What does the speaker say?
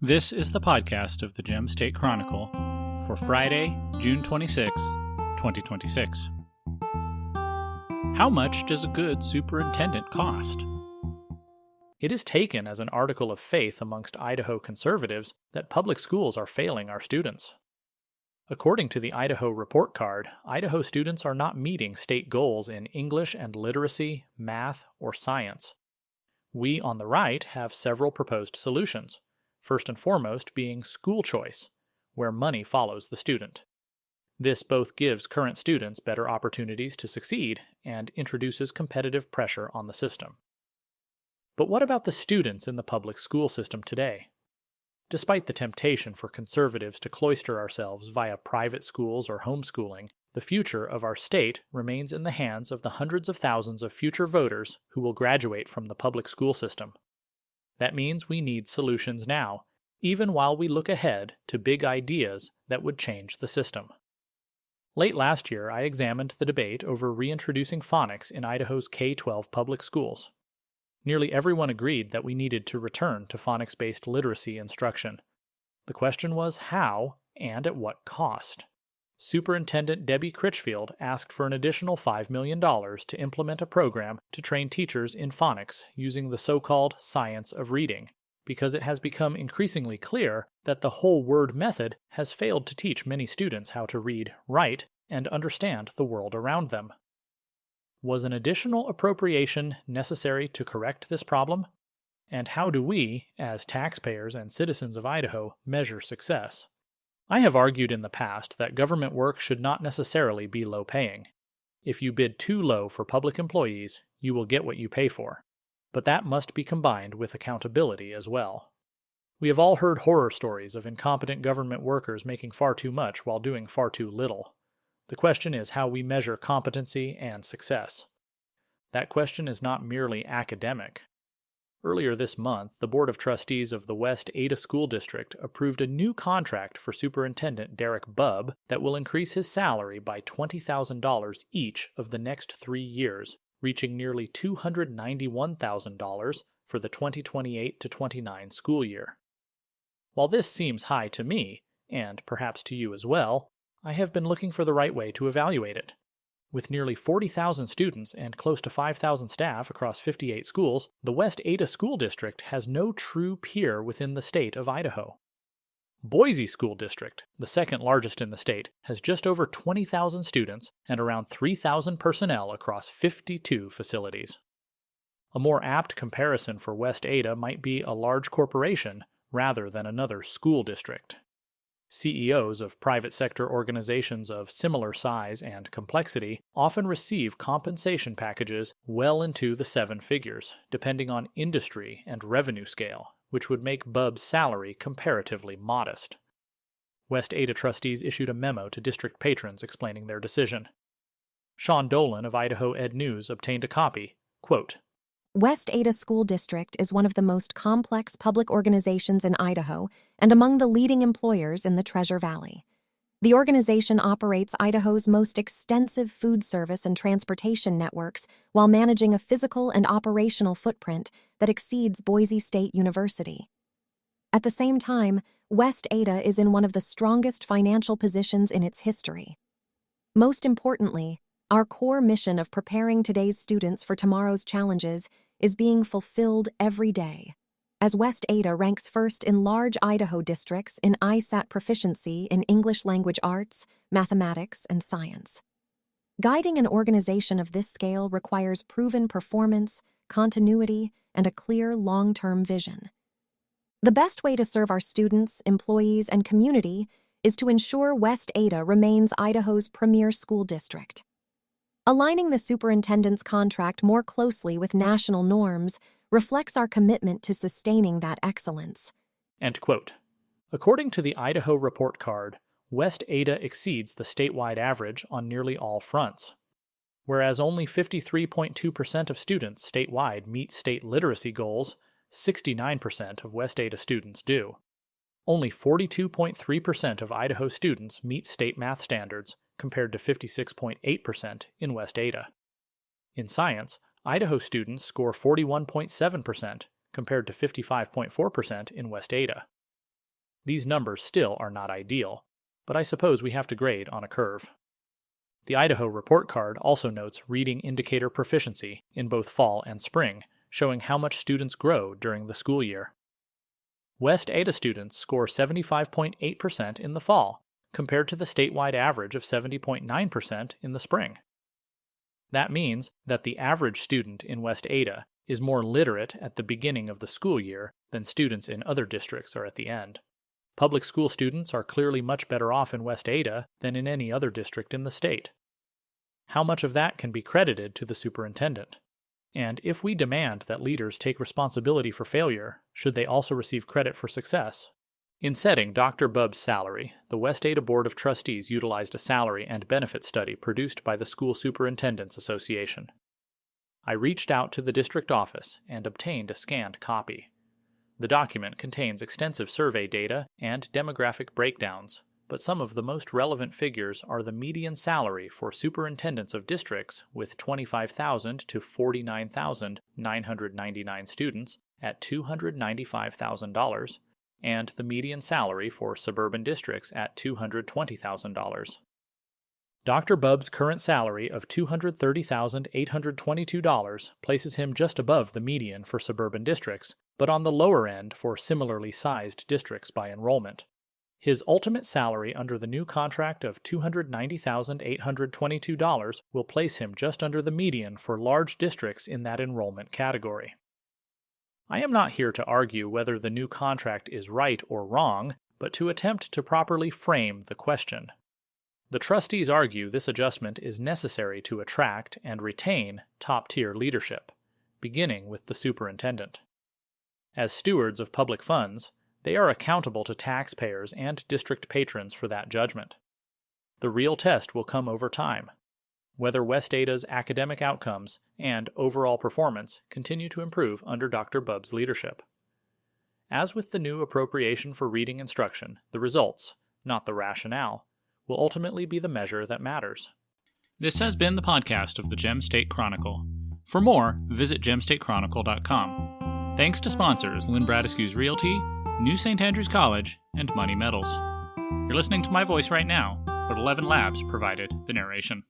This is the podcast of the Gem State Chronicle for Friday, June 26, 2026. How much does a good superintendent cost? It is taken as an article of faith amongst Idaho conservatives that public schools are failing our students. According to the Idaho Report Card, Idaho students are not meeting state goals in English and literacy, math, or science. We on the right have several proposed solutions. First and foremost being school choice, where money follows the student. This both gives current students better opportunities to succeed and introduces competitive pressure on the system. But what about the students in the public school system today? Despite the temptation for conservatives to cloister ourselves via private schools or homeschooling, the future of our state remains in the hands of the hundreds of thousands of future voters who will graduate from the public school system. That means we need solutions now, even while we look ahead to big ideas that would change the system. Late last year, I examined the debate over reintroducing phonics in Idaho's K-12 public schools. Nearly everyone agreed that we needed to return to phonics-based literacy instruction. The question was how and at what cost. Superintendent Debbie Critchfield asked for an additional $5 million to implement a program to train teachers in phonics using the so-called science of reading, because it has become increasingly clear that the whole word method has failed to teach many students how to read, write, and understand the world around them. Was an additional appropriation necessary to correct this problem? And how do we, as taxpayers and citizens of Idaho, measure success? I have argued in the past that government work should not necessarily be low-paying. If you bid too low for public employees, you will get what you pay for. But that must be combined with accountability as well. We have all heard horror stories of incompetent government workers making far too much while doing far too little. The question is how we measure competency and success. That question is not merely academic. Earlier this month, the Board of Trustees of the West Ada School District approved a new contract for Superintendent Derek Bubb that will increase his salary by $20,000 each of the next 3 years, reaching nearly $291,000 for the 2028-29 school year. While this seems high to me, and perhaps to you as well, I have been looking for the right way to evaluate it. With nearly 40,000 students and close to 5,000 staff across 58 schools, the West Ada School District has no true peer within the state of Idaho. Boise School District, the second largest in the state, has just over 20,000 students and around 3,000 personnel across 52 facilities. A more apt comparison for West Ada might be a large corporation rather than another school district. CEOs of private sector organizations of similar size and complexity often receive compensation packages well into the 7 figures, depending on industry and revenue scale, which would make Bubb's salary comparatively modest. West Ada trustees issued a memo to district patrons explaining their decision. Sean Dolan of Idaho Ed News obtained a copy. Quote, West Ada School District is one of the most complex public organizations in Idaho and among the leading employers in the Treasure Valley. The organization operates Idaho's most extensive food service and transportation networks while managing a physical and operational footprint that exceeds Boise State University. At the same time, West Ada is in one of the strongest financial positions in its history. Most importantly, our core mission of preparing today's students for tomorrow's challenges is being fulfilled every day, as West Ada ranks first in large Idaho districts in ISAT proficiency in English language arts, mathematics, and science. Guiding an organization of this scale requires proven performance, continuity, and a clear long-term vision. The best way to serve our students, employees, and community is to ensure West Ada remains Idaho's premier school district. Aligning the superintendent's contract more closely with national norms reflects our commitment to sustaining that excellence. End quote. According to the Idaho Report Card, West Ada exceeds the statewide average on nearly all fronts. Whereas only 53.2% of students statewide meet state literacy goals, 69% of West Ada students do. Only 42.3% of Idaho students meet state math standards, compared to 56.8% in West Ada. In science, Idaho students score 41.7%, compared to 55.4% in West Ada. These numbers still are not ideal, but I suppose we have to grade on a curve. The Idaho report card also notes reading indicator proficiency in both fall and spring, showing how much students grow during the school year. West Ada students score 75.8% in the fall, compared to the statewide average of 70.9% in the spring. That means that the average student in West Ada is more literate at the beginning of the school year than students in other districts are at the end. Public school students are clearly much better off in West Ada than in any other district in the state. How much of that can be credited to the superintendent? And if we demand that leaders take responsibility for failure, should they also receive credit for success? In setting Dr. Bubb's salary, the West Ada Board of Trustees utilized a salary and benefit study produced by the School Superintendents Association. I reached out to the district office and obtained a scanned copy. The document contains extensive survey data and demographic breakdowns, but some of the most relevant figures are the median salary for superintendents of districts with 25,000 to 49,999 students at $295,000, and the median salary for suburban districts at $220,000. Dr. Bubb's current salary of $230,822 places him just above the median for suburban districts, but on the lower end for similarly sized districts by enrollment. His ultimate salary under the new contract of $290,822 will place him just under the median for large districts in that enrollment category. I am not here to argue whether the new contract is right or wrong, but to attempt to properly frame the question. The trustees argue this adjustment is necessary to attract and retain top-tier leadership, beginning with the superintendent. As stewards of public funds, they are accountable to taxpayers and district patrons for that judgment. The real test will come over time, whether West Ada's academic outcomes and overall performance continue to improve under Dr. Bubb's leadership. As with the new appropriation for reading instruction, the results, not the rationale, will ultimately be the measure that matters. This has been the podcast of the Gem State Chronicle. For more, visit gemstatechronicle.com. Thanks to sponsors Lynn Bradescu's Realty, New St. Andrews College, and Money Metals. You're listening to my voice right now, but 11 Labs provided the narration.